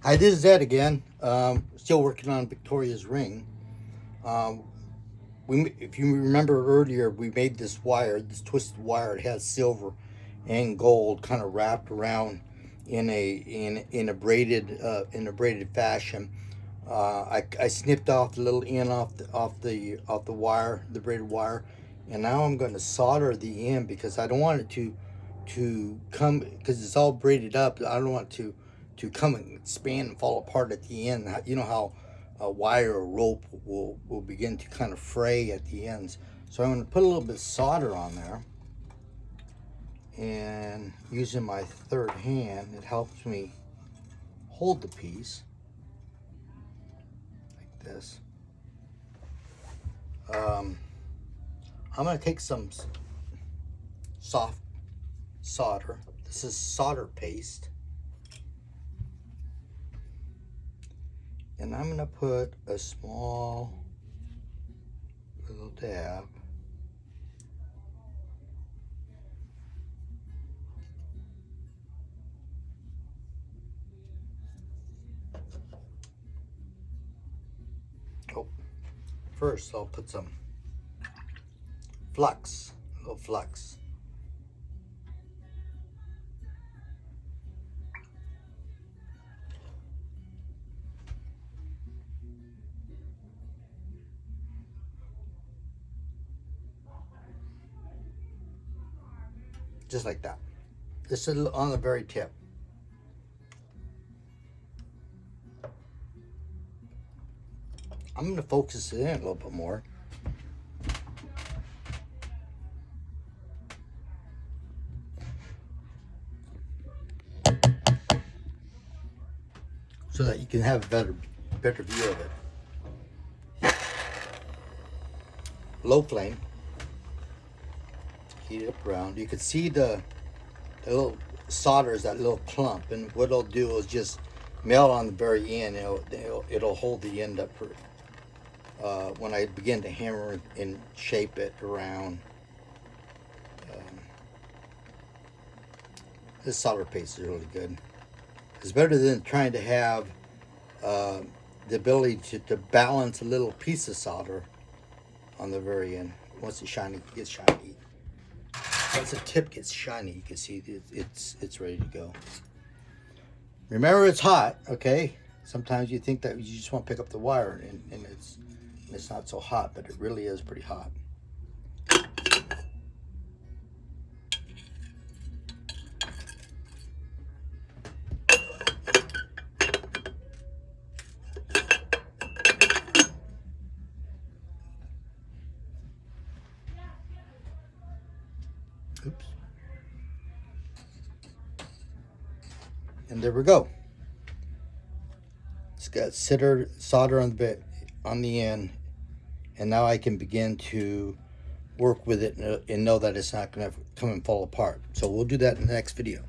Hi, this is Ed again. Still working on Victoria's ring. If you remember earlier, we made this wire, this twisted wire. It has silver and gold kind of wrapped around in a braided fashion. I snipped off the little end off the wire, the braided wire, and now I'm going to solder the end because I don't want it to come, because it's all braided up. I don't want it to come and span and fall apart at the end. You know how a wire or rope will begin to kind of fray at the ends. So I'm going to put a little bit of solder on there, and using my third hand, it helps me hold the piece like this. I'm going to take some soft solder. This is solder paste. And I'm going to put a small little dab. Oh, first I'll put some flux, a little flux. Just like that. This is on the very tip. I'm going to focus it in a little bit more. So that you can have a better view of it. Low flame. Heat it up around. You can see the little solder is that little clump, and what it'll do is just melt on the very end. It'll hold the end up for when I begin to hammer and shape it around. This solder paste is really good. It's better than trying to have the ability to balance a little piece of solder on the very end. Once it's shiny, it gets shiny. Once the tip gets shiny, you can see it's ready to go. Remember, it's hot, okay? Sometimes you think that you just want to pick up the wire, and it's not so hot, but it really is pretty hot. Oops. And there we go. It's got solder on the bit on the end, and now I can begin to work with it and know that it's not going to come and fall apart. So we'll do that in the next video.